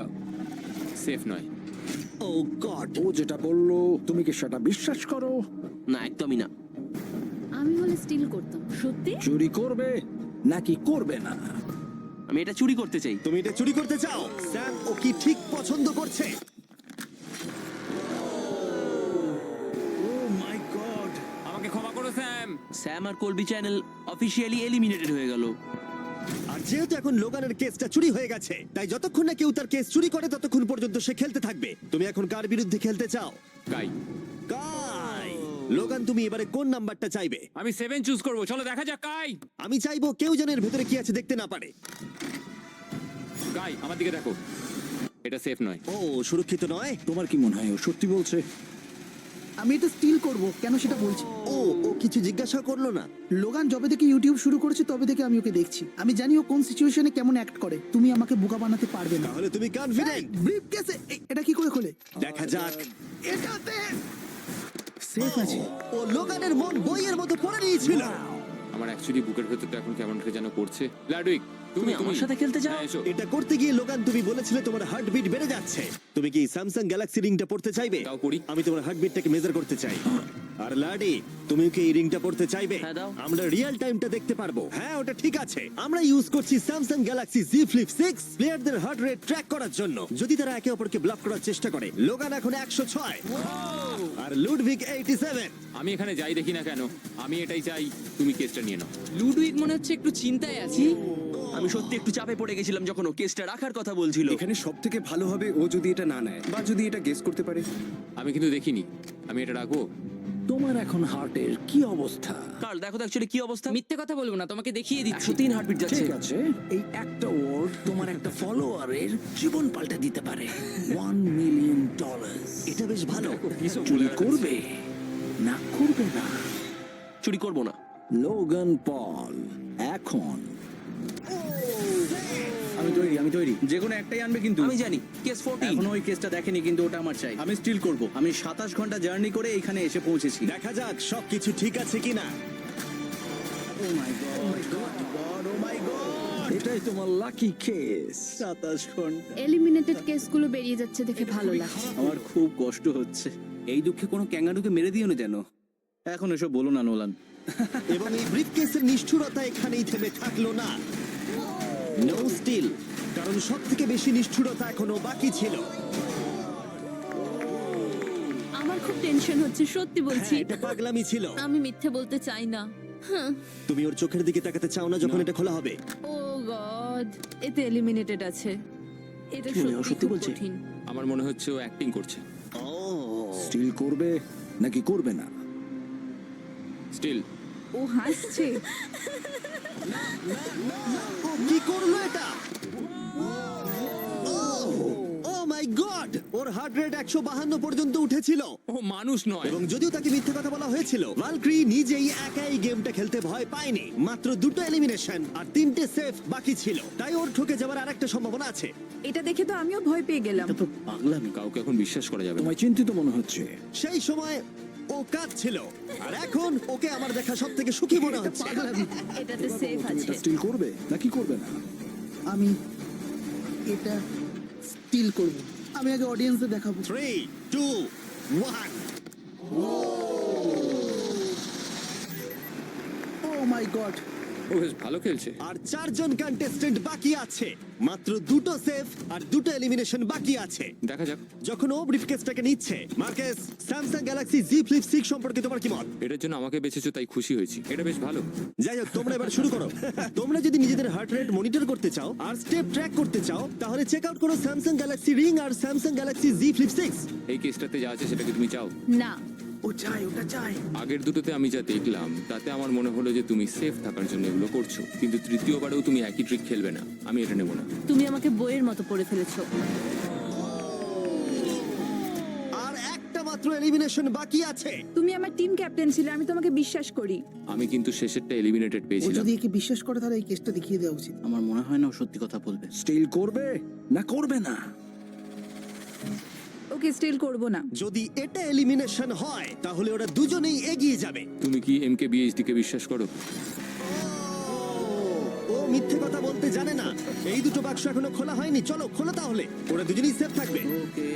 সেফ নয়। ও গড, ও যেটা বললো তুমি কি সেটা বিশ্বাস করো? না, একদমই না। আমি হলে স্টিল করতাম। সত্যি? চুরি করবে নাকি করবে না? আমি এটা চুরি করতে চাই। তুমি এটা চুরি করতে চাও? স্যাম ও কি ঠিক পছন্দ করছে? ও মাই গড। আমাকে ক্ষমা করো স্যাম। স্যাম আর কলবি চ্যানেল অফিসিয়ালি এলিমিনেটেড হয়ে গেল। আর যেহেতু এখন লোগানের কেসটা চুরি হয়ে গেছে, তাই যতক্ষণ না কেউ তার কেস চুরি করে ততক্ষণ পর্যন্ত সে খেলতে থাকবে। তুমি এখন কার বিরুদ্ধে খেলতে চাও? গাই, কাই। লোগান, তুমি এবারে কোন নাম্বারটা চাইবে? আমি 7 চুজ করব। চলো দেখা যাক কাই। আমি চাইবো কেউ যেন এর ভেতরে কি আছে দেখতে না পারে। গাই, আমার দিকে দেখো। এটা সেফ নয়। ও, সুরক্ষিত নয়। তোমার কি মনে হয় ও সত্যি বলছে? আমি এটা স্টিল করব কেন সেটা বলছি। ও ও কিছু জিজ্ঞাসা করলো না। লোগান যবে থেকে ইউটিউব শুরু করেছে তবে থেকে আমি ওকে দেখছি। আমি জানি ও কোন সিচুয়েশনে কেমন অ্যাক্ট করে। তুমি আমাকে বোকা বানাতে পারবে না। তাহলে তুমি কনফিডেন্ট? ব্রিফ কেসে এটা কি করে খোলে? দেখা যাক। এটাতে সেফ আছে। ও লোগানের মন বইয়ের মতো পড়ে নিয়েছিল। আমার অ্যাকচুয়ালি বুকের ভেতরটা এখন কেমন করে যেন করছে। লাডুইক, তুমি আমার সাথে খেলতে চাও? হ্যাঁ, এসো। এটা করতে গিয়ে লোগান তুমি বলেছিলে তোমার হার্টবিট বেড়ে যাচ্ছে। তুমি কি স্যামসাং গ্যালাক্সি রিংটা পড়তে চাইবে? দাও পড়ি। আমি তোমার হার্টবিটটাকে মেজার করতে চাই। আর লাডি, তুমি কি এই রিংটা পড়তে চাইবে? হ্যাঁ, দাও। আমরা রিয়েল টাইমটা দেখতে পারবো। হ্যাঁ, ওটা ঠিক আছে। আমরা ইউজ করছি স্যামসাং গ্যালাক্সি Z Flip 6 প্লেয়ারদের হার্ট রেট ট্র্যাক করার জন্য। যদি তারা একে অপরকে ব্লক করার চেষ্টা করে। লোগান এখন 106 আর লুডভিক 87। আমি এখানে যাই দেখি না কেন, আমি এটাই চাই তুমি কেসটা নিয়ে নাও। লুডুইক মনে হচ্ছে একটু চিন্তায় আছি। আমি সত্যি একটু চাপে পড়ে গেছিলাম যখন ও কেসটা রাখার কথা বলছিল। এখানে সব থেকে ভালো হবে ও যদি এটা না নেয় বা যদি এটা গেস করতে পারে। আমি কিন্তু দেখিনি। আমি এটা রাখবো। তোমার এখন হার্টের কি অবস্থা? কার্ল, দেখো তো অ্যাকচুয়ালি কি অবস্থা। মিথ্যে কথা বলবো না, তোমাকে দেখিয়ে দিচ্ছি। 103 হার্টবিট যাচ্ছে। ঠিক আছে, এই একটা ওয়ার্ড তোমার একটা ফলোয়ারের জীবন পাল্টে দিতে পারে। $1 মিলিয়ন। এটা বেশ ভালো। চুরি করবে না করবে না? চুরি করব না। লোগান পল এখন। আমি তৈরি। যে কোনো একটাই আনবে কিন্তু। আমি জানি কেস 14। এখনো ওই কেসটা দেখেনি কিন্তু ওটা আমার চাই। আমি স্টিল করব। আমি 27 ঘন্টা জার্নি করে এখানে এসে পৌঁছেছি। দেখা যাক সবকিছু ঠিক আছে কিনা। এটাই তোমার লাকি কেস। 27 ঘন্টা। এলিমিনেটেড কেসগুলো বেরিয়ে যাচ্ছে দেখে ভালো লাগছে। আমার খুব কষ্ট হচ্ছে। এই দুঃখে কোনো ক্যাঙ্গারুকে মেরে দিও না যেন। এখন এসব বলো না নোলান। এবং এই ব্রিফকেসের নিষ্ঠুরতা এখানেই থেমে থাকলো না। নো স্টিল, কারণ সব থেকে বেশি নিষ্ঠুরতা এখনো বাকি ছিল। আমার খুব টেনশন হচ্ছে, সত্যি বলছি। হ্যাঁ, এটা পাগলামি ছিল। আমি মিথ্যে বলতে চাই না। তুমি ওর চোখের দিকে তাকাতে চাও না যখন এটা খোলা হবে। ও গড, এতে এলিমিনেটেড আছে। এটা মনে হয় সত্যি সত্যি খুব বলছে? কঠিন। আমার মনে হচ্ছে ও অ্যাক্টিং করছে। ও স্টিল করবে নাকি করবে না? স্টিল। ও হাসছে। ও কি করলো এটা? ও my god, or heart rate 152 পর্যন্ত উঠেছিল। ও মানুষ নয়। এবং যদিও তাকে মিথ্যে কথা বলা হয়েছিল, ভালক্রি নিজেই একাই গেমটা খেলতে ভয় পায়নি। মাত্র 2টো এলিমিনেশন আর 3টে সেফ বাকি ছিল, তাই ওর ঠকে যাওয়ার আরেকটা সম্ভাবনা আছে। এটা দেখে তো আমিও ভয় পেয়ে গেলাম। এটা তো পাগলামি। কাউকে এখন বিশ্বাস করা যাবে না। তোমায় চিন্তিত মনে হচ্ছে। সেই সময় ও কাঁদছিল, আর এখন ওকে আমার দেখা সব থেকে সুখী মনে হচ্ছে। এটাতে সেফ আছে। স্টিল করবে নাকি করবে না? আমি এটা স্টিল করব। আমি আগে অডিয়েন্সে দেখাবো। 3, 2, 1। ও মাই গড, ও বেশ ভালো খেলছে। আর 4 জন কন্টেস্টেন্ট বাকি আছে। মাত্র 2টো সেফ আর 2টো এলিমিনেশন বাকি আছে। দেখা যাক। যখন ও ব্রিফকেসটাকে নিচ্ছে, Marquez, Samsung Galaxy Z Flip 6 সম্পর্কে তোমার কি মত? এটার জন্য আমাকে বেঁচেছো তাই খুশি হয়েছি। এটা বেশ ভালো। যাই হোক, তোমরা এবার শুরু করো। তোমরা যদি নিজেদের হার্ট রেট মনিটর করতে চাও আর স্টেপ ট্র্যাক করতে চাও, তাহলে চেক আউট করো স্যামসাং গ্যালাক্সি রিং আর স্যামসাং গ্যালাক্সি Z Flip 6। এই কেসটাতে যা আছে সেটাকে তুমি চাও? না, ও চাই, ওটা চাই। আগের দুটোতে আমি যা দেখলাম তাতে আমার মনে হলো যে তুমি সেফ থাকার জন্য এগুলো করছো, কিন্তু তৃতীয়বারেও তুমি একই ট্রিক খেলবে না। আমি এটা নেব না। তুমি আমাকে বইয়ের মতো পড়ে ফেলেছো। আর একটা মাত্র এলিমিনেশন বাকি আছে। তুমি আমার টিম ক্যাপ্টেন ছিলে, আমি তোমাকে বিশ্বাস করি। আমি কিন্তু শেষেরটা এলিমিনেটেড ও পেয়েছিলাম। যদি একে বিশ্বাস করে তাহলে এই কেসটা দেখিয়ে দেওয়া উচিত। আমার মনে হয় না ও সত্যি কথা বলবে। স্টিল করবে না করবে না? ওকে স্টিল করব না। যদি এটা এলিমিনেশন হয় তাহলে ওরা দুজনেই এগিয়ে যাবে। তুমি কি MKBHD কে বিশ্বাস করো? ও মিথ্যে কথা বলতে জানে না। এই দুটো বাক্স এখনো খোলা হয়নি, চলো খোলো তাহলে। ওরা দুজনেই সেফ থাকবে।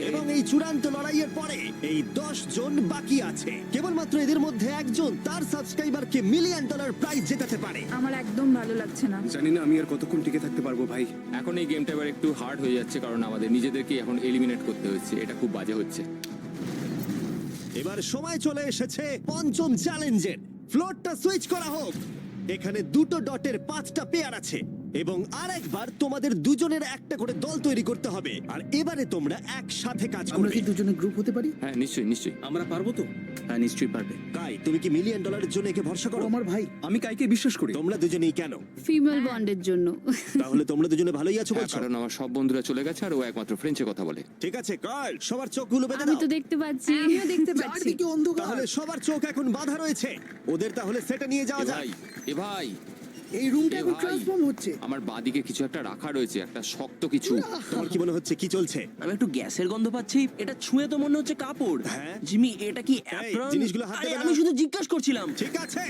এবং এই চূড়ান্ত লড়াইয়ের পরে এই 10 জন বাকি আছে। কেবলমাত্র এদের মধ্যে একজন তার সাবস্ক্রাইবারকে $1 মিলিয়ন প্রাইজ জেতাতে পারে। আমার একদম ভালো লাগছে না। জানি না আমি আর কতক্ষণ টিকে থাকতে পারবো ভাই। এখন এই গেমটা এবার একটু হার্ড হয়ে যাচ্ছে কারণ আমাদের নিজেদেরকে এখন এলিমিনেট করতে হচ্ছে। এটা খুব বাজে হচ্ছে। এবার সময় চলে এসেছে পঞ্চম চ্যালেঞ্জের। ফ্লোরটা সুইচ করা হোক। এখানে 2টো ডটের 5টা পেয়ার আছে এবং আরেকবার তোমাদের দুজনের একটা করে দল তৈরি করতে হবে আর এবারে তোমরা একসাথে কাজ আমরা করবে কি দুজনে গ্রুপ হতে পারি? হ্যাঁ নিশ্চয়ই নিশ্চয়ই। আমরা পারবো তো? হ্যাঁ নিশ্চয়ই পারবে। কাই, তুমি কি $1 মিলিয়ন জন্য একে ভরসা ও করো? আমার ভাই। আমি কাইকে বিশ্বাস করি। তোমরা দুজনেই কেন? ফিমেল বন্ডের জন্য। তাহলে তোমরা দুজনে ভালোই আছো হ্যাঁ, বলছো? কারণ আমার সব বন্ধুরা চলে গেছে আর ও একমাত্র ফ্রেঞ্চে কথা বলে। ঠিক আছে কার্ল, সবার চোখগুলো বেঁধে আমি দাও। তো দেখতে পাচ্ছি। আমিও দেখতে পাচ্ছি। চারদিকে অন্ধকার। তাহলে সবার চোখ এখন বাঁধা রয়েছে। ওদের তাহলে সেটা নিয়ে যাওয়া এ যাক। ভাই, এ ভাই, এই রুমটা এ এখন ভাই। ট্রান্সফর্ম হচ্ছে। আমার বাদিকে কিছু একটা রাখা রয়েছে, একটা শক্ত কিছু। তোমার কি মনে হচ্ছে কি চলছে? আমি একটু গ্যাসের গন্ধ পাচ্ছি। এটা ছুঁয়ে তো মনে হচ্ছে কাপড়। হ্যাঁ। জিমি, এটা কি apron? জিনিসগুলো হাত আরে, দেবে না। আমি শুধু জিজ্ঞাসা করছিলাম। ঠিক আছে,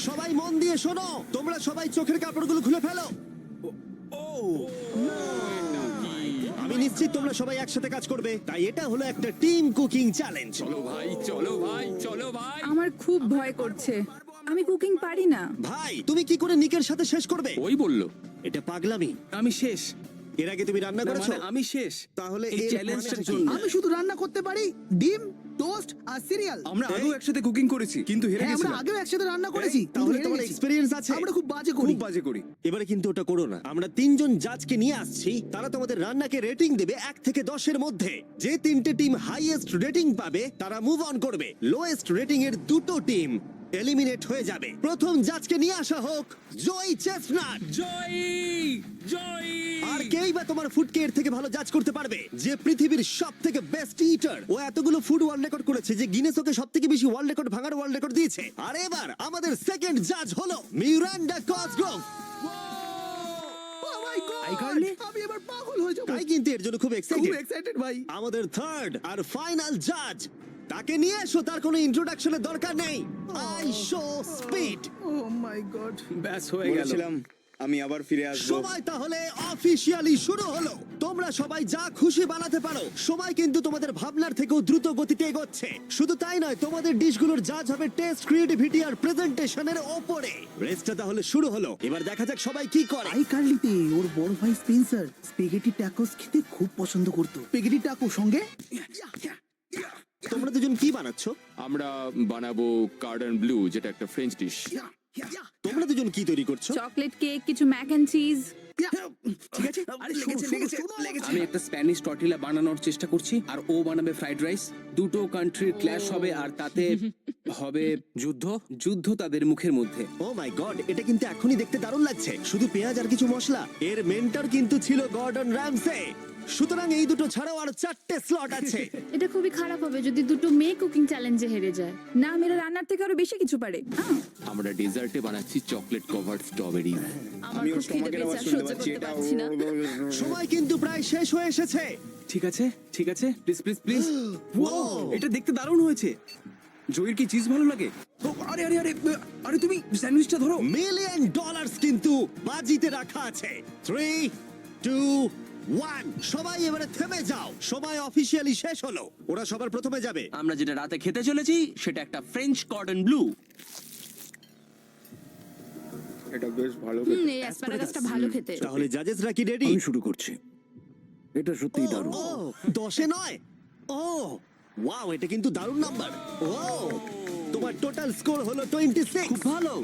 সবাই মন দিয়ে শোনো। তোমরা সবাই চোখের কাপড়গুলো খুলে ফেলো। আমি নিশ্চিত তোমরা সবাই একসাথে কাজ করবে, তাই এটা হলো একটা টিম কুকিং চ্যালেঞ্জ। চলো ভাই, চলো ভাই, চলো ভাই। আমার খুব ভয় করছে। আমি কুকিং পারি না। ভাই, তুমি কি করে নিকের সাথে শেষ করবে? ওই বললো। এটা পাগলামি। আমি শেষ। এর আগে তুমি রান্না না, করেছো? মানে আমি শেষ। তাহলে এই এর চ্যালেঞ্জটার মানেটা কি? জন্য। আমি শুধু রান্না করতে পারি ডিম, টোস্ট আর সিরিয়াল। আমরা আগেও একসাথে কুকিং করেছি, কিন্তু হেরে হ্যাঁ, আমরা গেছিলাম। আগেও একসাথে রান্না করেছি। কিন্তু তাহলে হেরে তোমার গেছি। এক্সপেরিয়েন্স আছে? আমরা খুব বাজে খুব করি। বাজে করি। এবারে কিন্তু ওটা করো না। আমরা 3 জন জাজকে নিয়ে আসছি, তারা তোমাদের রান্নাকে রেটিং দেবে 1 থেকে 10 এর মধ্যে। যে 3টে টিম হাইয়েস্ট রেটিং পাবে তারা মুভ অন করবে। লোয়েস্ট রেটিং এর 2টো টিম এলিমিনেট হয়ে যাবে। প্রথম জাজকে নিয়ে আসা হোক জয় চেস্টনাট। জয়ী, জয়ী। আর কেই বা তোমার ফুডকে এর থেকে ভালো জাজ করতে পারবে? যে পৃথিবীর সব থেকে বেস্ট ইটার, ও এতগুলো ফুড ওয়ার্ল্ড রেকর্ড করেছে যে গিনেস ওকে সব থেকে বেশি ওয়ার্ল্ড রেকর্ড ভাঙার ওয়ার্ল্ড রেকর্ড দিয়েছে। আর এবার আমাদের সেকেন্ড জাজ হলো Miranda Cosgrove. Oh my God! আমি এবার পাগল হয়ে যাবো। তাই কিন্তু এর জন্য খুব খুব এক্সাইটেড। এক্সাইটেড ভাই। আমাদের থার্ড আর ফাইনাল জাজ, তাকে নিয়ে এসো। তার কোনো ইন্ট্রোডাকশনের দরকার নেই। I show speed. Oh my God! ব্যাস হয়ে গেল। আমি আবার ফিরে আসবো। সময় তাহলে অফিসিয়ালি শুরু হলো। তোমরা সবাই যা খুশি বানাতে পারো। সময় কিন্তু তোমাদের ভাবনার থেকেও দ্রুত গতিতে এগোচ্ছে। শুধু তাই নয়, তোমাদের ডিশগুলোর জাজ হবে টেস্ট, ক্রিয়েটিভিটি আর প্রেজেন্টেশনের ওপরে। রেসটা তাহলে শুরু হলো। এবার দেখা যাক সবাই কি করে। আই কার্লিতে ওর বড় ভাই স্পেন্সার স্পেগেটি ট্যাকোস খেতে খুব পছন্দ করতো। স্পেগেটি ট্যাকো সঙ্গে তোমরা দুজন কি বানাচ্ছো? আমরা বানাবো কার্ডন ব্লু, যেটা একটা ফ্রেঞ্চ ডিশ। তোমরা দুজন কি তৈরি করছো? চকলেট কেক, কিছু ম্যাক এন্ড চিজ। ঠিক আছে। আরে লেগেছে। আমি একটা স্প্যানিশ টর্টিলা বানানোর চেষ্টা করছি আর ও বানাবে ফ্রাইড রাইস। দুটো কান্ট্রির ক্ল্যাশ হবে আর তাতে হবে যুদ্ধ। যুদ্ধ তাদের মুখের মধ্যে। ও মাই গড, এটা কিন্তু এখনই দেখতে দারুণ লাগছে। শুধু পেঁয়াজ আর কিছু মশলা। এর মেন্টর কিন্তু ছিল গর্ডন র্যামসে। সুতরাং এই দুটো ছাড়াও আর 4টে স্লট আছে। এটা খুবই খারাপ হবে যদি দুটো মেয়ে কুকিং চ্যালেঞ্জে হেরে যায়। না, মেয়েরা রান্নার থেকে আরো বেশি কিছু পারে। আমরা ডেজার্টে বানাচ্ছি চকলেট কভার্ড স্ট্রবেরি। আমার খুব খিদে পেয়েছে, আর সহ্য করতে পারছি না। সময় কিন্তু প্রায় শেষ হয়ে এসেছে। ঠিক আছে, ঠিক আছে, প্লিজ প্লিজ প্লিজ। এটা দেখতে দারুণ হয়েছে। জয়ের কি চিজ ভালো লাগে? ও, আরে আরে আরে আরে তুমি স্যান্ডউইচটা ধরো। $1 মিলিয়ন কিন্তু বাজিতে রাখা আছে। 3, 2, 1। সবাই এবারে থেমে যাও। সময় অফিসিয়ালি শেষ হলো। ওরা সবার প্রথমে যাবে। আমরা যেটা রাতে খেতে চলেছি সেটা একটা ফ্রেঞ্চ কর্ডন ব্লু। এটা বেশ ভালো। এই অ্যাসপারাগাসটা ভালো খেতে। তাহলে জাজেসরা কি রেডি? শুরু করছি। এটা সত্যিই দারুণ। ও 10-এ নয়। ও ওয়াও, এটা কিন্তু দারুণ নাম্বার। ও তোমার টোটাল স্কোর হলো 26। খুব ভালো।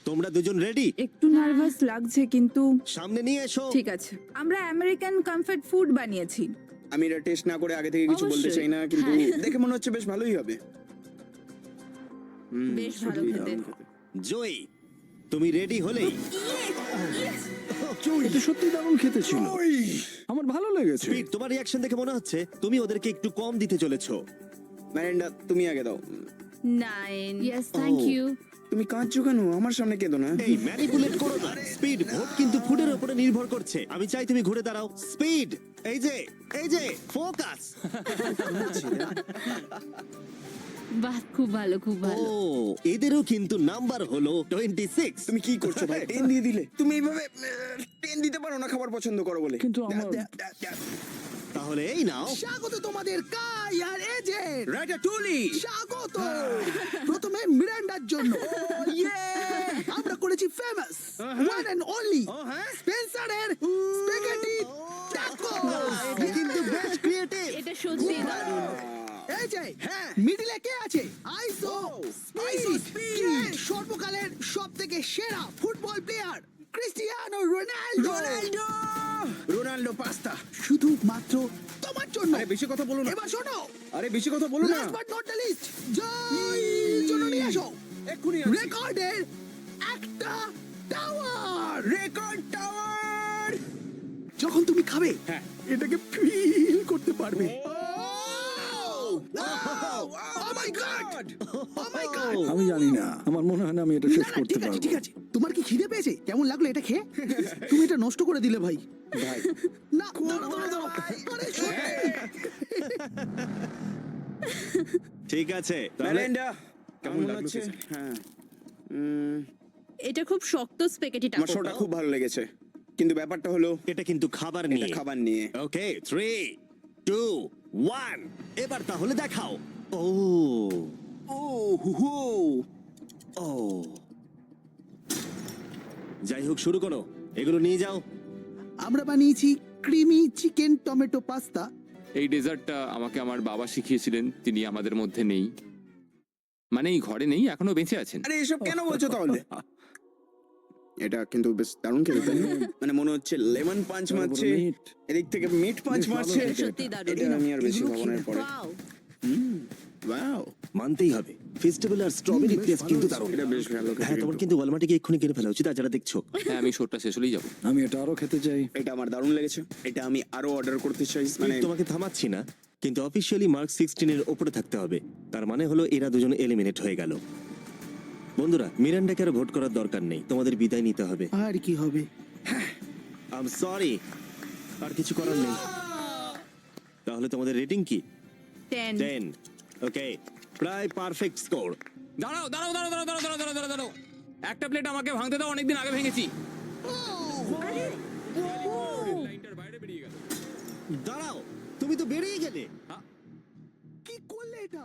তোমরা দুজন রেডি? একটু নার্ভাস লাগছে, কিন্তু সামনে নিয়ে এসো। ঠিক আছে। আমরা আমেরিকান কমফর্ট ফুড বানিয়েছি। আমি এটা টেস্ট না করে আগে থেকে কিছু বলতে অবশ্যই। চাই না, কিন্তু হ্যাঁ। দেখে মনে হচ্ছে বেশ ভালোই হবে। বেশ ভালো খেতে। জয়ী, তুমি রেডি হলেই এটা সত্যি দারুণ খেতে ছিল। আমার ভালো লেগেছে। স্পিড, তোমার রিঅ্যাকশন দেখে মনে হচ্ছে তুমি ওদেরকে একটু কম দিতে চলেছো। ম্যারেন্ডা, তুমি আগে দাও। 9 ইয়েস থ্যাংক ইউ। তুমি কাঁদছো কেন? আমার সামনে কেঁদো না। এই ম্যানিপুলেট করো না। স্পিড, ভোট কিন্তু ফুডের উপরে নির্ভর করছে। আমি চাই তুমি ঘুরে দাঁড়াও। স্পিড, এই যে ফোকাস। বাহ, খুব ভালো, খুব ও ভালো। এদেরও কিন্তু নাম্বার হলো 26। তুমি কি করছো ভাই? 10 দিয়ে দিলে। তুমি এইভাবে 10 দিতে পারো না খাবার পছন্দ করো বলে। কিন্তু আমার তাহলে এই নাও। স্বাগত তোমাদের কাই আর এজের। রাটাটুলি। স্বাগত। প্রথমে মিরান্ডার জন্য। আমরা করেছি ফেমাস ওয়ান এন্ড অনলি স্পেন্সারের স্পেগেটি ট্যাকো। এটা কিন্তু বেশ ক্রিয়েটিভ। এটা সত্যি দারুণ। এই যে মিডিলে কে আছে? আইসো স্পিড, সর্বকালের সবথেকে সেরা football player Cristiano Ronaldo Ronaldo pasta শুধুমাত্র তোমার জন্য। আরে বেশি কথা বলো না। এবার শোনো, আরে বেশি কথা বলো না। Last but not the least, জয়ের জন্য নিয়ে আসো এক্ষুনি আনছি। রেকর্ডের একটা টাওয়ার। রেকর্ড টাওয়ার যখন তুমি খাবে হ্যাঁ। এটাকে ফিল করতে পারবে। আমি জানি না, আমার মনে হয় না আমি এটা শেষ করতে ঠিক আছে পারবো। ঠিক আছে, তোমার কি খিদে পেয়েছে? কেমন লাগলো এটা খেয়ে? তুমি এটা নষ্ট করে দিলে ভাই। ভাই না দাঁড়াও, দাঁড়াও, দাঁড়াও। আরে সত্যি। ঠিক আছে তাহলে মেলিন্ডা কেমন কেমন লাগলো লাগছে? খেতে? হ্যাঁ, এটা খুব শক্ত স্পেগেটি আমার শোটা খুব ভালো লেগেছে, কিন্তু ব্যাপারটা হলো এটা কিন্তু খাবার এটা নিয়ে। খাবার নিয়ে। ওকে 3 2 1 এবার তাহলে দেখাও। ও ও হু হু। ও যাই হোক, শুরু করো, এগুলো নিয়ে যাও। আমরা বানিয়েছি ক্রিমি চিকেন টমেটো পাস্তা। এই ডেজার্টটা আমাকে আমার বাবা শিখিয়েছিলেন, তিনি আমাদের মধ্যে নেই, মানে এই ঘরে নেই, এখনো বেঁচে আছেন। আরে এসব কেন বলছো তাহলে? এটা কিন্তু বেশ দারুণ খেতে, তাই না? মানে মনে হচ্ছে লেমন পাঞ্চ মারছে, এদিক থেকে মিট পাঞ্চ মারছে। সত্যি দারুণ। এটা আমি আর বেশি খাবো না এরপরে। ওয়াও, ওয়াও, মানতেই হবে, ফেস্টিভ্যাল আর স্ট্রবেরি টেস্ট কিন্তু দারুণ। এটা বেশ ভালো খেতে হ্যাঁ, তোমার কিন্তু। কিন্তু ওয়ালমার্টে গিয়ে এক্ষুনি কিনে ফেলা উচিত, আর যারা দেখছো। হ্যাঁ, আমি শোটা শেষ হলেই যাবো। আমি এটা আরো খেতে চাই। এটা আমার দারুণ লেগেছে, এটা আমি আরো অর্ডার করতে চাই। মানে তোমাকে থামাচ্ছি না, কিন্তু অফিসিয়ালি মার্ক 16 এর উপরে থাকতে হবে। তার মানে হলো এরা দুজন এলিমিনেট হয়ে গেল। বন্ধুরা, মিরান্ডাকে আর ভোট করার দরকার নেই, তোমাদের বিদায় নিতে হবে। আর কি হবে? আই এম সরি, আর কিছু করার নেই। তাহলে তোমাদের রেটিং কি? 10। 10। ওকে, প্রায় পারফেক্ট স্কোর। দাঁড়াও দাঁড়াও দাঁড়াও দাঁড়াও দাঁড়াও দাঁড়াও দাঁড়াও দাঁড়াও, একটা প্লেট আমাকে ভাঙতে দাও, অনেকদিন আগে ভেঙেছি। লাইনটার বাইরে বেরিয়ে গেল। দাঁড়াও, তুমি তো বেরিয়ে গেলে। কি করলে এটা?